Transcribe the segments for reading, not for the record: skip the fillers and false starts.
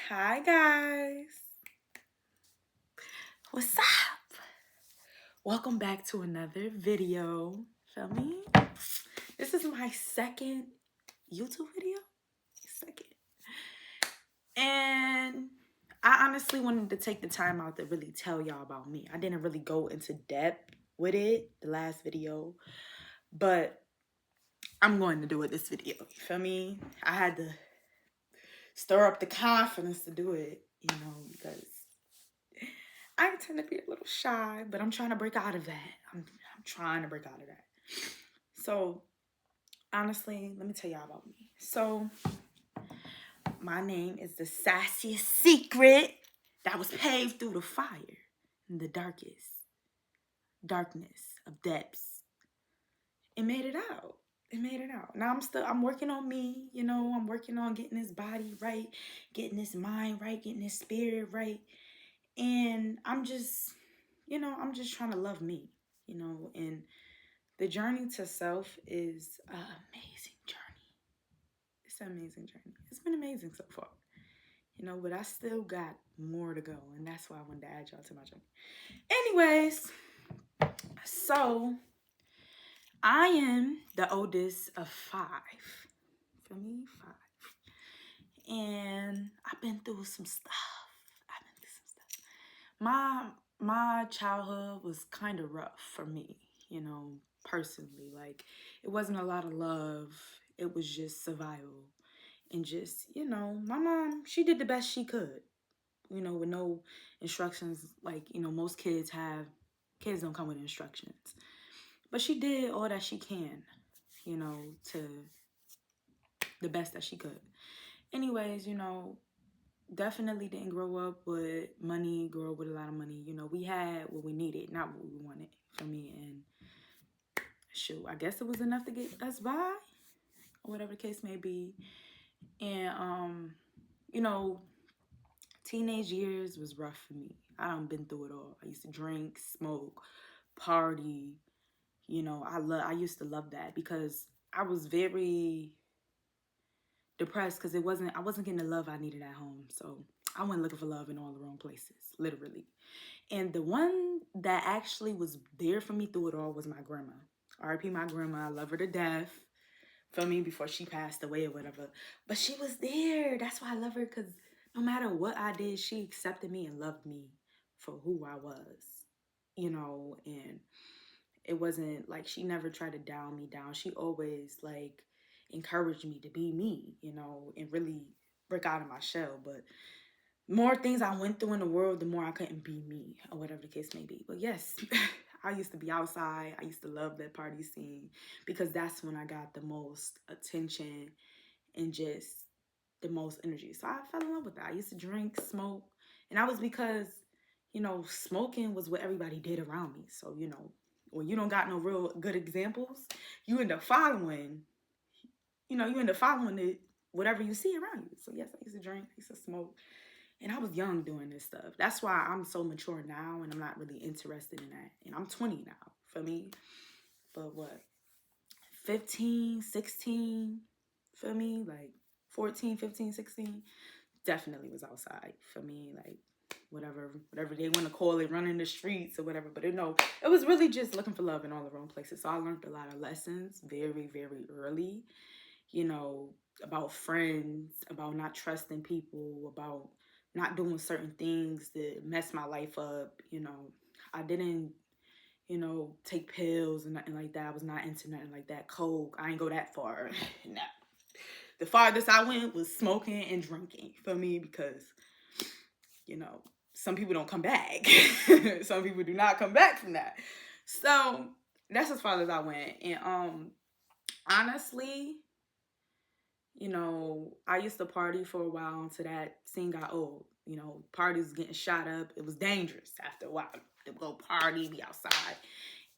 Hi guys, what's up? Welcome back to another video. Feel me? This is my second YouTube video. Second. And I honestly wanted to take the time out to really tell y'all about me. I didn't really go into depth with it the last video, but I'm going to do it this video. You feel me? I had to stir up the confidence to do it, because I tend to be a little shy, but I'm trying to break out of that. I'm trying to break out of that. So, honestly, let me tell y'all about me. So, my name is the sassiest secret that was paved through the fire in the darkness of depths. It made it out. It made it out. Now I'm working on me, I'm working on getting this body right, getting this mind right, getting this spirit right. And I'm just trying to love me, and the journey to self is an amazing journey. It's an amazing journey. It's been amazing so far, but I still got more to go, and that's why I wanted to add y'all to my journey. Anyways, so I am the oldest of 5. For me, 5. And I've been through some stuff. My childhood was kind of rough for me, personally. Like, it wasn't a lot of love. It was just survival. And just, my mom, she did the best she could, with no instructions. Like, most kids don't come with instructions. But she did all that she can, to the best that she could. Anyways, definitely didn't grow up with money, grow up with a lot of money. We had what we needed, not what we wanted, for me. And shoot, I guess it was enough to get us by, or whatever the case may be. And, teenage years was rough for me. I done been through it all. I used to drink, smoke, party. I used to love that because I was very depressed because I wasn't getting the love I needed at home. So I went looking for love in all the wrong places, literally. And the one that actually was there for me through it all was my grandma. R.I.P. my grandma. I love her to death. For me, before she passed away or whatever. But she was there. That's why I love her, because no matter what I did, she accepted me and loved me for who I was. And it wasn't like she never tried to down me down. She always encouraged me to be me, and really break out of my shell. But more things I went through in the world, the more I couldn't be me, or whatever the case may be. But yes, I used to be outside. I used to love that party scene because that's when I got the most attention and just the most energy. So I fell in love with that. I used to drink, smoke, and that was because, smoking was what everybody did around me. So, when you don't got no real good examples, you end up following, it, whatever you see around you. So yes, I used to drink, I used to smoke. And I was young doing this stuff. That's why I'm so mature now and I'm not really interested in that. And I'm 20 now, for me. But what? 15, 16, for me? Like 14, 15, 16. Definitely was outside for me. Like whatever they want to call it, running the streets or whatever. But it was really just looking for love in all the wrong places. So I learned a lot of lessons very, very early, about friends, about not trusting people, about not doing certain things that mess my life up. I didn't, take pills and nothing like that. I was not into nothing like that. Coke, I ain't go that far. No. The farthest I went was smoking and drinking for me because, some people don't come back. Some people do not come back from that. So that's as far as I went. And honestly, I used to party for a while until that scene got old. Parties getting shot up. It was dangerous after a while to go party, be outside.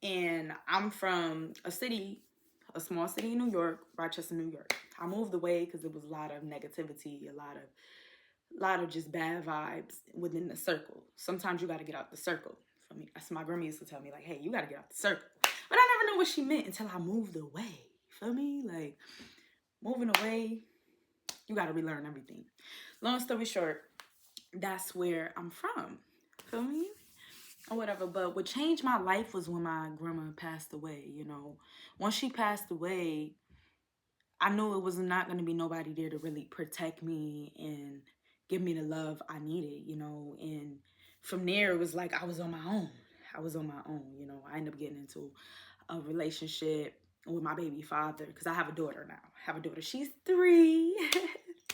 And I'm from a small city in New York, Rochester, New York. I moved away because there was a lot of negativity, a lot of just bad vibes within the circle. Sometimes you got to get out the circle. For me, that's my grandma used to tell me, like, hey, you got to get out the circle. But I never knew what she meant until I moved away. For me, like, moving away, You got to relearn everything. Long story short, that's where I'm from. Feel me? Or whatever. But what changed my life was when my grandma passed away. Once she passed away, I knew it was not going to be nobody there to really protect me and give me the love I needed. And from there, it was like I was on my own. I was on my own. I ended up getting into a relationship with my baby father because I have a daughter now. I have a daughter. She's 3.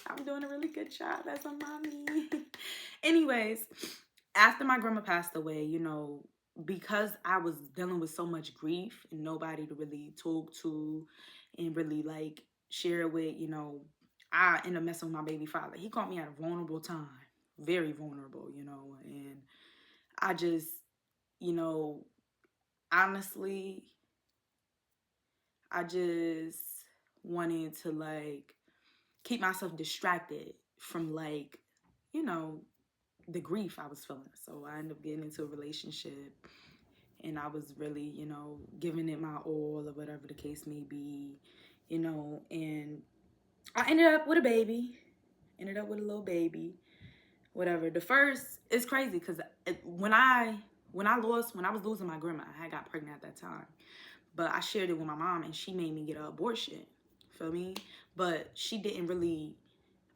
I'm doing a really good job as a mommy. Anyways, after my grandma passed away, because I was dealing with so much grief and nobody to really talk to and really like share it with, I ended up messing with my baby father. He caught me at a vulnerable time, very vulnerable, and I just, you know, honestly, I just wanted to like keep myself distracted from like, you know, the grief I was feeling. So I ended up getting into a relationship and I was really, giving it my all or whatever the case may be, and I ended up with a baby, ended up with a little baby, whatever. The first, it's crazy because when I was losing my grandma, I had got pregnant at that time. But I shared it with my mom and she made me get an abortion. Feel me? But she didn't really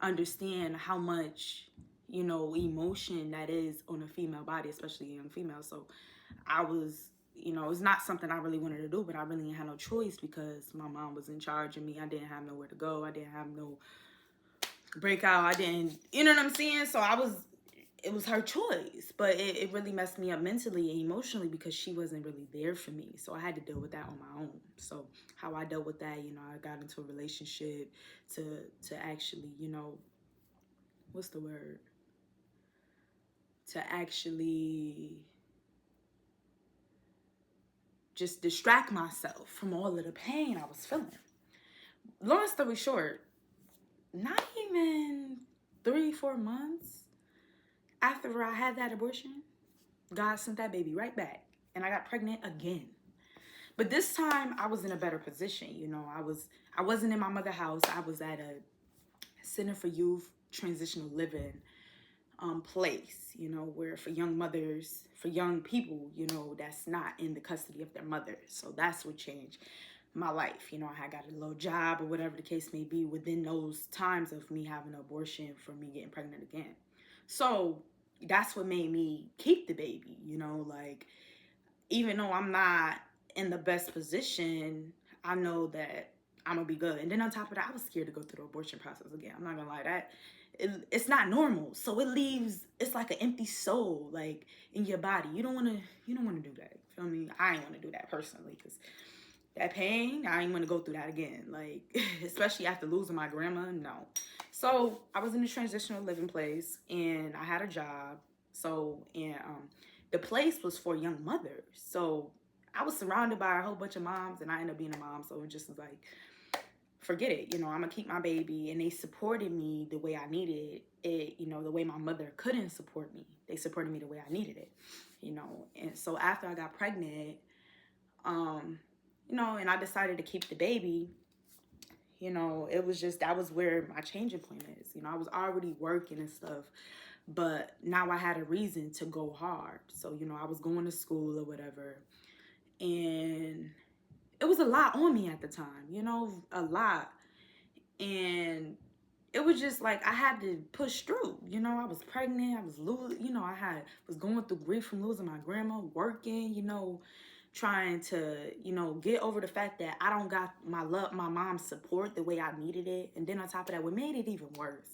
understand how much, emotion that is on a female body, especially a young female. So I was, it's not something I really wanted to do, but I really didn't have no choice because my mom was in charge of me. I didn't have nowhere to go. I didn't have no breakout. I didn't, you know what I'm saying? So it was her choice, but it really messed me up mentally and emotionally because she wasn't really there for me. So I had to deal with that on my own. So how I dealt with that, I got into a relationship to actually, what's the word? To actually just distract myself from all of the pain I was feeling. Long story short, not even 3-4 months after I had that abortion, God sent that baby right back and I got pregnant again. But this time I was in a better position. I wasn't in my mother's house. I was at a Center for Youth Transitional Living place, where for young mothers, for young people, that's not in the custody of their mother. So that's what changed my life. I had got a little job or whatever the case may be within those times of me having an abortion for me getting pregnant again. So that's what made me keep the baby, like even though I'm not in the best position, I know that I'm gonna be good. And then on top of that, I was scared to go through the abortion process again. I'm not gonna lie, it's not normal. So it's like an empty soul, like in your body. You don't wanna do that. Feel me? I ain't wanna do that personally, because that pain, I ain't wanna go through that again. Like, especially after losing my grandma, no. So I was in a transitional living place and I had a job. So, and the place was for young mothers. So I was surrounded by a whole bunch of moms and I ended up being a mom. So it just was like, forget it. I'm going to keep my baby. And they supported me the way I needed it, the way my mother couldn't support me. They supported me the way I needed it, And so after I got pregnant, and I decided to keep the baby, it was just, that was where my changing point is. I was already working and stuff, but now I had a reason to go hard. So, I was going to school or whatever, and it was a lot on me at the time, a lot. And it was just like I had to push through. I was pregnant, I was losing, was going through grief from losing my grandma, working, trying to, get over the fact that I don't got my mom's support the way I needed it. And then on top of that, what made it even worse,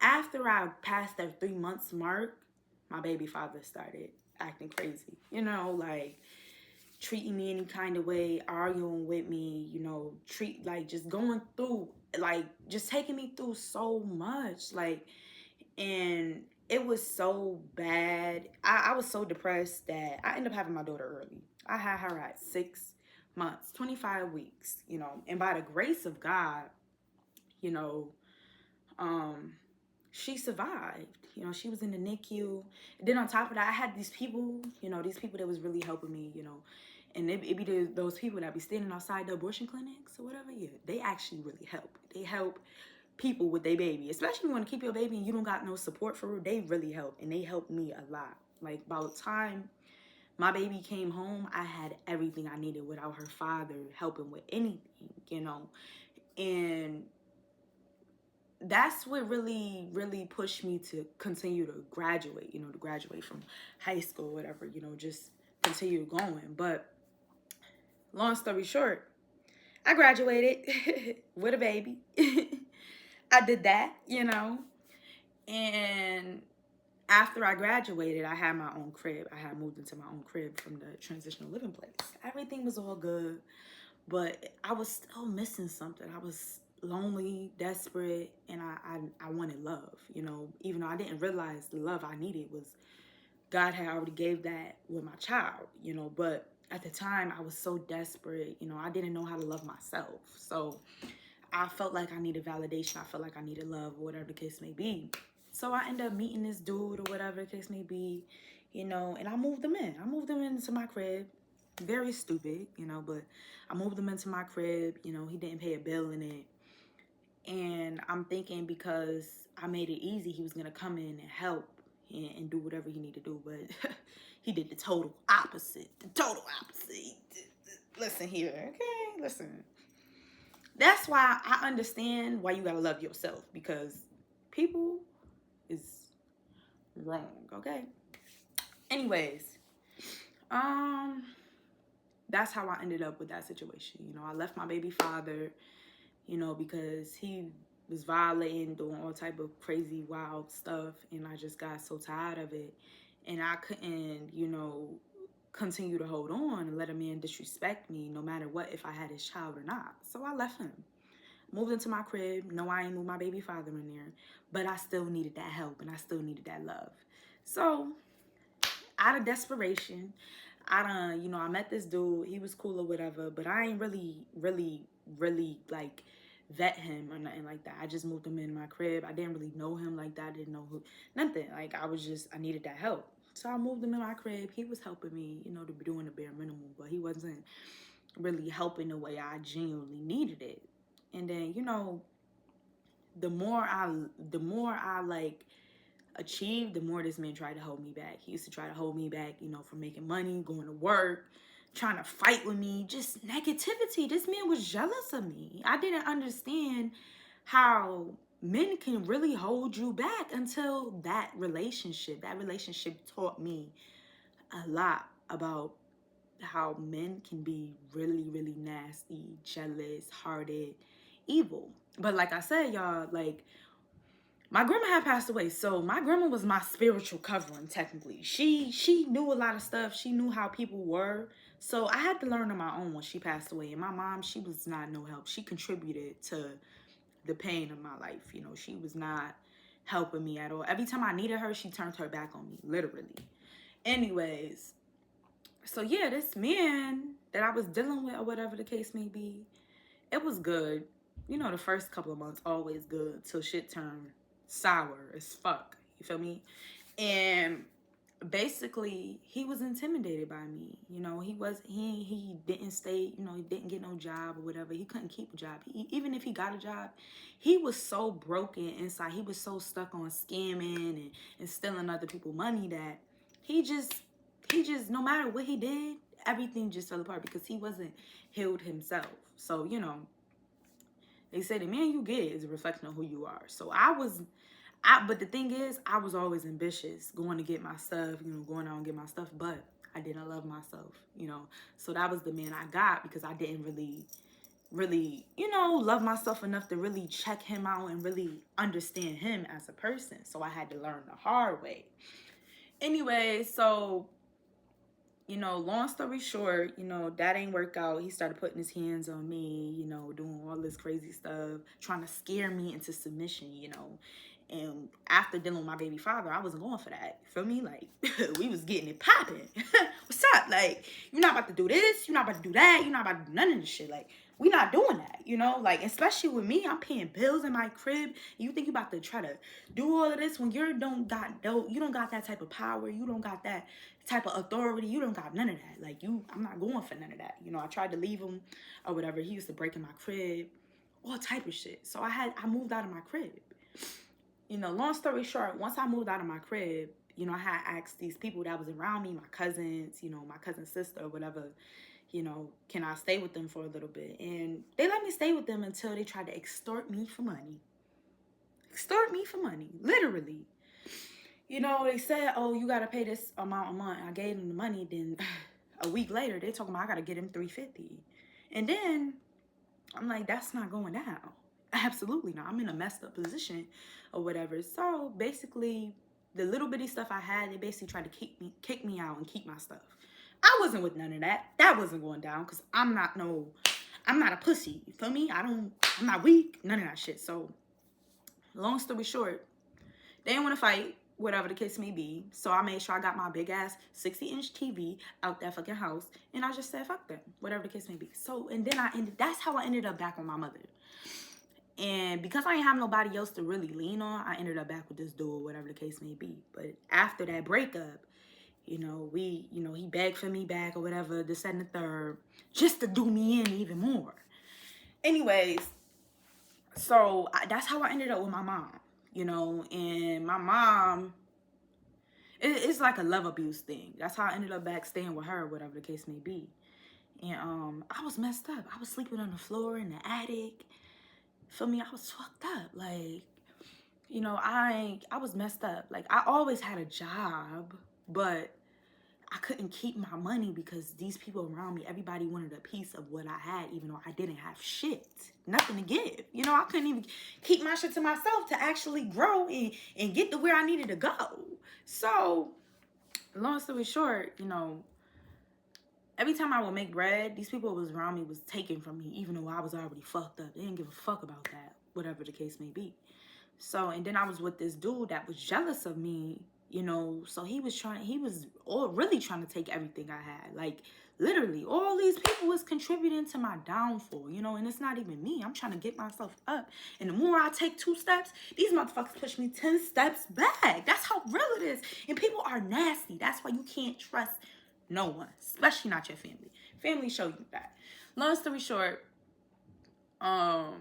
after I passed that 3 months mark, my baby father started acting crazy, like treating me any kind of way, arguing with me, just going through, like just taking me through so much, like, and it was so bad. I was so depressed that I ended up having my daughter early. I had her at 6 months, 25 weeks, and by the grace of God, you know, she survived. She was in the NICU. And then on top of that, I had these people that was really helping me, and it be those people that be standing outside the abortion clinics or whatever. Yeah, they actually really help. They help people with their baby, especially when you want to keep your baby and you don't got no support for her. They really help, and they helped me a lot. Like, by the time my baby came home, I had everything I needed without her father helping with anything, you know. And that's what really, really pushed me to continue to graduate, you know, to graduate from high school, whatever, you know, just continue going. But long story short, I graduated with a baby. I did that, you know. And after I graduated, I had my own crib. I had moved into my own crib from the transitional living place. Everything was all good, but I was still missing something. I was lonely, desperate, and I wanted love, you know, even though I didn't realize the love I needed was God had already gave that with my child, you know, but at the time I was so desperate, you know, I didn't know how to love myself. So I felt like I needed validation. I felt like I needed love, or whatever the case may be. So I ended up meeting this dude, or whatever the case may be, you know, and I moved him in. I moved him into my crib. Very stupid, you know, but I moved him into my crib. You know, he didn't pay a bill in it. And I'm thinking because I made it easy, he was going to come in and help and do whatever he needed to do. But he did the total opposite. The total opposite. Listen here, okay? Listen. That's why I understand why you got to love yourself, because people is wrong, okay? Anyways, that's how I ended up with that situation. You know, I left my baby father, you know, because he was violating, doing all type of crazy, wild stuff, and I just got so tired of it, and I couldn't, you know, continue to hold on and let a man disrespect me, no matter what, if I had his child or not. So I left him, moved into my crib. No, I ain't moved my baby father in there, but I still needed that help, and I still needed that love. So out of desperation, you know, I met this dude. He was cool or whatever, but I ain't really like vet him or nothing like that. I just moved him in my crib. I didn't really know him like that. I didn't know who, nothing. Like, I needed that help. So I moved him in my crib. He was helping me, you know, to be doing the bare minimum, but he wasn't really helping the way I genuinely needed it. And then, you know, the more I like achieved, the more this man tried to hold me back. He used to try to hold me back, you know, from making money, going to work, trying to fight with me, just negativity. This man was jealous of me. I didn't understand how men can really hold you back until that relationship. That relationship taught me a lot about how men can be really, really nasty, jealous, hearted, evil. But like I said, y'all, like, my grandma had passed away, so my grandma was my spiritual covering, technically. She knew a lot of stuff. She knew how people were. So I had to learn on my own when she passed away. And my mom, she was not no help. She contributed to the pain of my life. You know, she was not helping me at all. Every time I needed her, she turned her back on me, literally. Anyways, so yeah, this man that I was dealing with, or whatever the case may be, it was good. You know, the first couple of months, always good, till shit turned sour as fuck. You feel me? And basically, he was intimidated by me. You know, he didn't stay, you know, he didn't get no job or whatever. He couldn't keep a job. Even if he got a job, he was so broken inside. He was so stuck on scamming and stealing other people's money that he just, no matter what he did, everything just fell apart because he wasn't healed himself. So, you know, they say the man you get is a reflection of who you are. So but the thing is, I was always ambitious, going to get my stuff, you know, going out and get my stuff, but I didn't love myself, you know. So that was the man I got because I didn't really, you know, love myself enough to really check him out and really understand him as a person. So I had to learn the hard way. Anyway, so, you know, long story short, you know, that ain't work out. He started putting his hands on me, you know, doing all this crazy stuff, trying to scare me into submission, you know. And after dealing with my baby father, I wasn't going for that. You feel me? Like, we was getting it popping. What's up? Like, you're not about to do this. You're not about to do that. You're not about to do none of this shit. Like, we not doing that, you know? Like, especially with me, I'm paying bills in my crib. You think you about to try to do all of this when you don't got that type of power. You don't got that type of authority. You don't got none of that. Like, I'm not going for none of that. You know, I tried to leave him or whatever. He used to break in my crib all type of shit. So I moved out of my crib. You know, long story short, once I moved out of my crib, you know, I had asked these people that was around me, my cousins, you know, my cousin's sister or whatever, you know, can I stay with them for a little bit? And they let me stay with them until they tried to extort me for money. Extort me for money, literally. You know, they said, oh, you got to pay this amount a month. I gave them the money. Then a week later, they talking about I got to get them $350. And then I'm like, that's not going down. Absolutely not. I'm in a messed up position or whatever. So basically, the little bitty stuff I had, they basically tried to kick me out and keep my stuff. I wasn't with none of that. That wasn't going down because I'm not a pussy. You feel me? I'm not weak. None of that shit. So long story short, they didn't want to fight, whatever the case may be. So I made sure I got my big ass 60-inch TV out that fucking house. And I just said, fuck them, whatever the case may be. So, and then that's how I ended up back on my mother. And because I didn't have nobody else to really lean on, I ended up back with this dude, whatever the case may be. But after that breakup, you know, he begged for me back or whatever, this, that, and the third, just to do me in even more. Anyways, so that's how I ended up with my mom, you know, and my mom, it's like a love abuse thing. That's how I ended up back staying with her, whatever the case may be. And I was messed up. I was sleeping on the floor in the attic. For me, I was fucked up. Like, you know, I was messed up. Like, I always had a job, but I couldn't keep my money because these people around me, everybody wanted a piece of what I had, even though I didn't have shit. Nothing to give. You know, I couldn't even keep my shit to myself to actually grow and get to where I needed to go. So, long story short, you know, every time I would make bread, these people was around me was taken from me, even though I was already fucked up. They didn't give a fuck about that, whatever the case may be. So, and then I was with this dude that was jealous of me, you know, so he was really trying to take everything I had. Like, literally, all these people was contributing to my downfall, you know, and it's not even me. I'm trying to get myself up. And the more I take 2 steps, these motherfuckers push me 10 steps back. That's how real it is. And people are nasty. That's why you can't trust no one, especially not your family. Family show you that. Long story short, after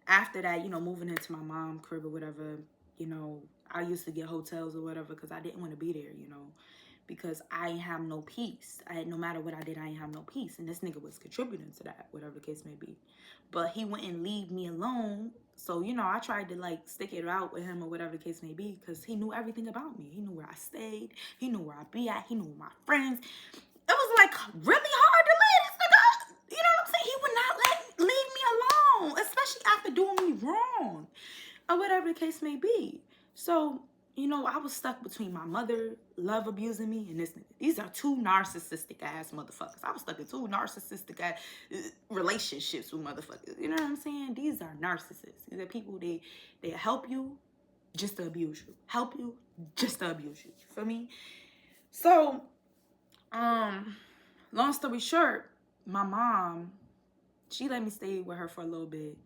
that, you know, moving into my mom's crib or whatever, you know, I used to get hotels or whatever because I didn't want to be there, you know, because I ain't have no peace. No matter what I did, I ain't have no peace. And this nigga was contributing to that, whatever the case may be. But he wouldn't leave me alone. So, you know, I tried to, like, stick it out with him or whatever the case may be because he knew everything about me. He knew where I stayed. He knew where I be at. He knew my friends. It was, like, really hard to leave this nigga. You know what I'm saying? He would not leave me alone, especially after doing me wrong or whatever the case may be. So, you know, I was stuck between my mother love abusing me and this nigga. These are 2 narcissistic ass motherfuckers. I was stuck in 2 narcissistic ass relationships with motherfuckers. You know what I'm saying? These are narcissists. These are people, they help you just to abuse you. Help you just to abuse you. You feel me? So, long story short, my mom, she let me stay with her for a little bit.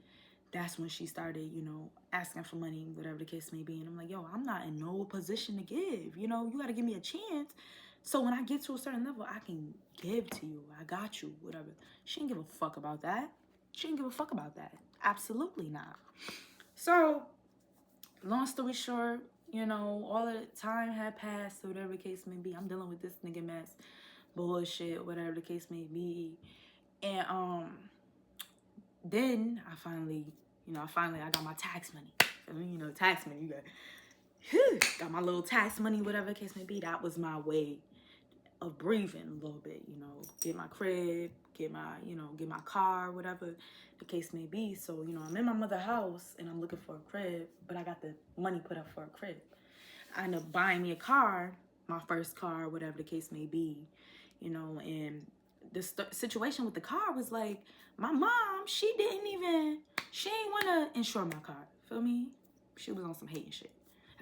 That's when she started, you know, asking for money, whatever the case may be. And I'm like, yo, I'm not in no position to give. You know, you got to give me a chance. So when I get to a certain level, I can give to you. I got you, whatever. She didn't give a fuck about that. She didn't give a fuck about that. Absolutely not. So, long story short, you know, all the time had passed, so whatever the case may be. I'm dealing with this nigga mess, bullshit, whatever the case may be. And, then I finally I got my tax money. I mean, you know, tax money, you got my little tax money, whatever the case may be. That was my way of breathing a little bit, you know, get my crib, get my car, whatever the case may be. So, you know, I'm in my mother's house and I'm looking for a crib, but I got the money put up for a crib. I end up buying me a car, my first car, whatever the case may be, you know, and the situation with the car was like, my mom, she ain't want to insure my car. Feel me? She was on some hating shit.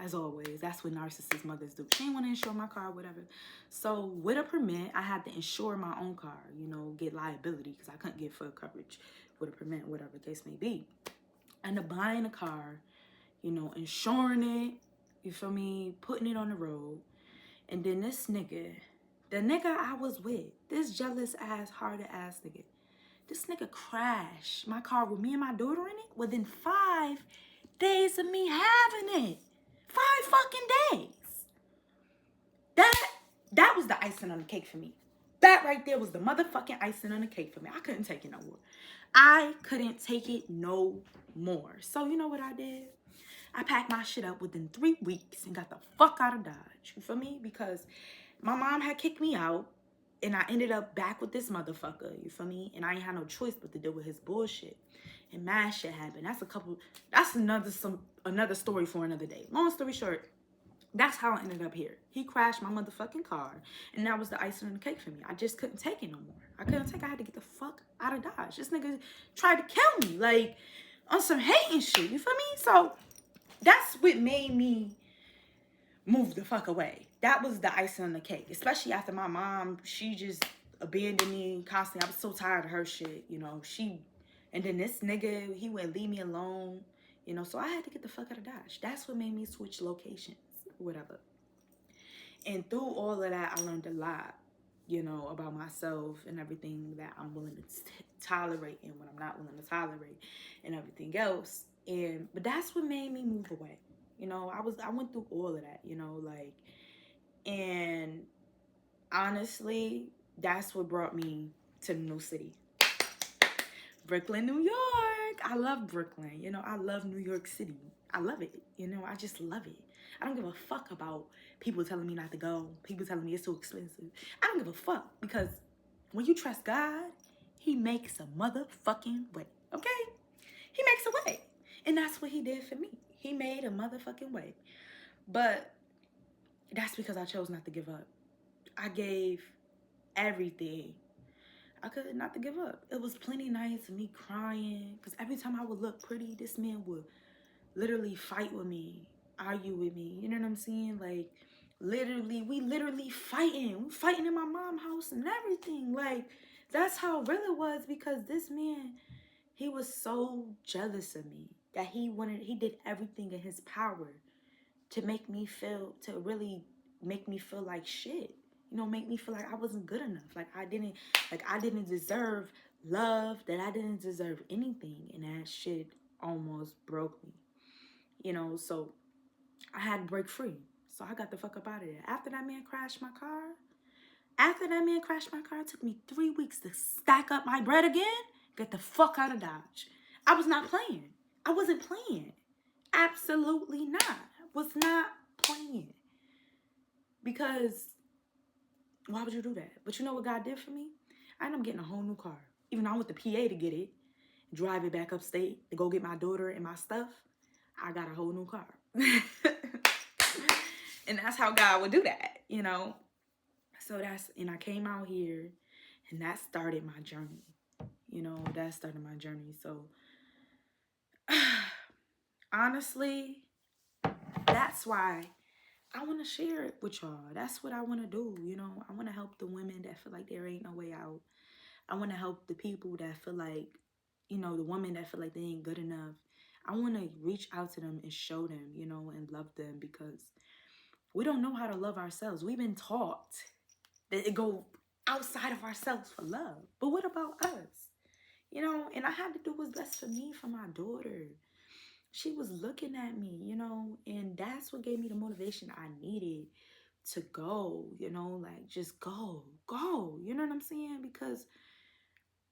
As always, that's what narcissist mothers do. She didn't want to insure my car, whatever. So with a permit, I had to insure my own car, you know, get liability because I couldn't get full coverage with a permit, whatever the case may be. I ended up buying a car, you know, insuring it, you feel me, putting it on the road. And then this nigga, the nigga I was with, this jealous ass, hard ass nigga, This nigga crashed my car with me and my daughter in it within 5 days of me having it. 5 fucking days. That was the icing on the cake for me. That right there was the motherfucking icing on the cake for me. I couldn't take it no more. I couldn't take it no more. So you know what I did? I packed my shit up within 3 weeks and got the fuck out of Dodge. You feel me? Because my mom had kicked me out and I ended up back with this motherfucker. You feel me? And I ain't had no choice but to deal with his bullshit. And mad shit happened. That's another story for another day. Long story short, that's how I ended up here. He crashed my motherfucking car, and that was the icing on the cake for me. I just couldn't take it no more. I had to get the fuck out of Dodge. This nigga tried to kill me, like, on some hating shit, you feel me? So, that's what made me move the fuck away. That was the icing on the cake, especially after my mom, she just abandoned me constantly. I was so tired of her shit, you know. And then this nigga, he wouldn't leave me alone, you know, so I had to get the fuck out of Dodge. That's what made me switch locations. Whatever. And through all of that, I learned a lot, you know, about myself and everything that I'm willing to tolerate and what I'm not willing to tolerate and everything else. But that's what made me move away. You know, I went through all of that, you know, like, and honestly, that's what brought me to the new city. Brooklyn, New York. I love Brooklyn. You know, I love New York City. I love it. You know, I just love it. I don't give a fuck about people telling me not to go. People telling me it's too expensive. I don't give a fuck because when you trust God, he makes a motherfucking way. Okay? He makes a way. And that's what he did for me. He made a motherfucking way. But that's because I chose not to give up. I gave everything. I couldn't not to give up. It was plenty nights of me crying because every time I would look pretty, this man would literally fight with me, argue with me. You know what I'm saying? Like, we literally fighting. We fighting in my mom's house and everything. Like, that's how real it was because this man, he was so jealous of me that he did everything in his power to really make me feel like shit. You know, make me feel like I wasn't good enough. Like I didn't deserve love, that I didn't deserve anything. And that shit almost broke me. You know, so I had to break free. So I got the fuck up out of there. After that man crashed my car, it took me 3 weeks to stack up my bread again, get the fuck out of Dodge. I was not playing. I wasn't playing. Absolutely not. Was not playing. Because why would you do that? But you know what God did for me? I ended up getting a whole new car. Even though I went to PA to get it, drive it back upstate to go get my daughter and my stuff, I got a whole new car. And that's how God would do that, you know? So and I came out here and that started my journey. You know, that started my journey. So honestly, that's why I want to share it with y'all. That's what I want to do. You know, I want to help the women that feel like there ain't no way out. I want to help the people that feel like, you know, the women that feel like they ain't good enough. I want to reach out to them and show them, you know, and love them because we don't know how to love ourselves. We've been taught that it go outside of ourselves for love. But what about us? You know, and I had to do what's best for me, for my daughter. She was looking at me, you know, and that's what gave me the motivation I needed to go, you know, like just go, you know what I'm saying? Because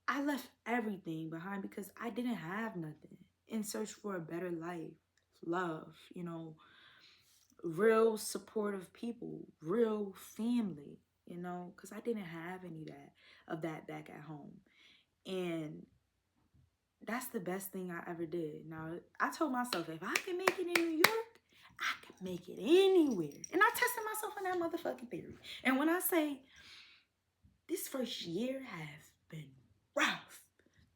I left everything behind because I didn't have nothing in search for a better life, love, you know, real supportive people, real family, you know, because I didn't have any of that back at home. And that's the best thing I ever did. Now, I told myself, if I can make it in New York, I can make it anywhere. And I tested myself on that motherfucking theory. And when I say this first year has been rough,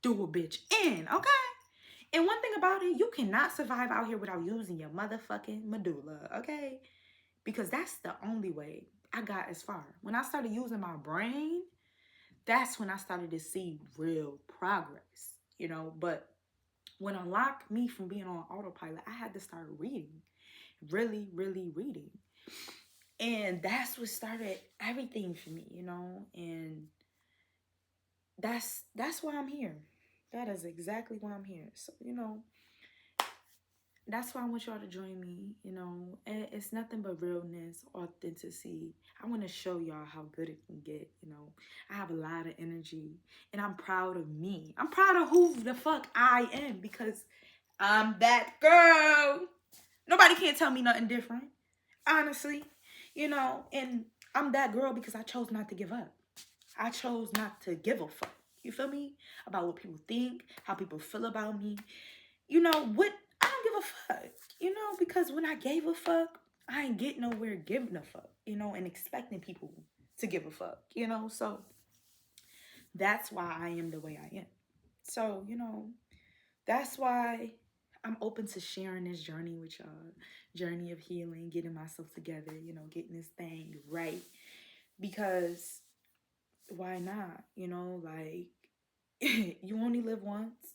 do a bitch in, okay? And one thing about it, you cannot survive out here without using your motherfucking medulla, okay? Because that's the only way I got as far. When I started using my brain, that's when I started to see real progress, you know? But what unlocked me from being on autopilot, I had to start reading, really, really reading. And that's what started everything for me, you know? And that's why I'm here. That is exactly why I'm here. So, that's why I want y'all to join me. And it's nothing but realness, authenticity. I want to show y'all how good it can get. I have a lot of energy and I'm proud of me. I'm proud of who the fuck I am because I'm that girl. Nobody can't tell me nothing different, honestly. And I'm that girl because I chose not to give up. I chose not to give a fuck. You feel me? About what people think, how people feel about me. What? I don't give a fuck. Because when I gave a fuck, I ain't get nowhere giving a fuck, and expecting people to give a fuck, So that's why I am the way I am. So, that's why I'm open to sharing this journey with y'all. Journey of healing, getting myself together, getting this thing right. Because why not? Like you only live once.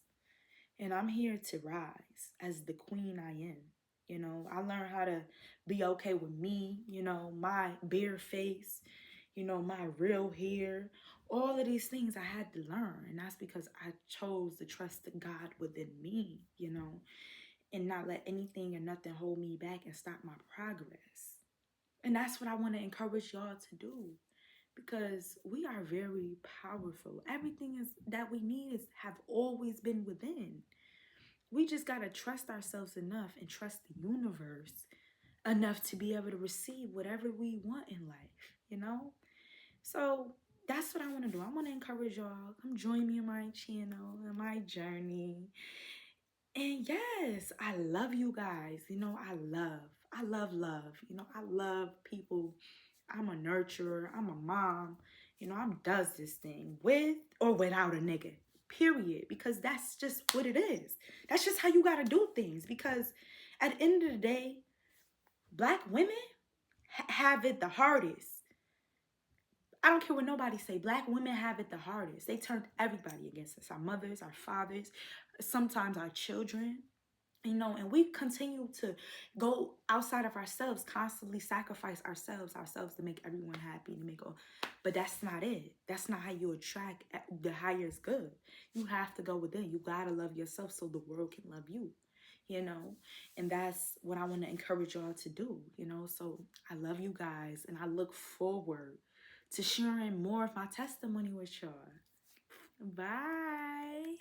And I'm here to rise as the queen I am. I learned how to be okay with me, my bare face, my real hair. All of these things I had to learn. And that's because I chose to trust God within me, and not let anything or nothing hold me back and stop my progress. And that's what I want to encourage y'all to do because we are very powerful. Everything is that we need is have always been within. We just got to trust ourselves enough and trust the universe enough to be able to receive whatever we want in life. So that's what I want to do. I want to encourage y'all. Come join me on my channel and my journey. And yes, I love you guys. I love love. I love people. I'm a nurturer. I'm a mom. I'm does this thing with or without a nigga. Period. Because that's just what it is. That's just how you gotta do things. Because at the end of the day, black women have it the hardest. I don't care what nobody say. Black women have it the hardest. They turned everybody against us. Our mothers, our fathers, sometimes our children. And we continue to go outside of ourselves, constantly sacrifice ourselves to make everyone happy, but that's not it. That's not how you attract the highest good. You have to go within. You gotta love yourself so the world can love you, and that's what I want to encourage y'all to do, so I love you guys and I look forward to sharing more of my testimony with y'all. Bye.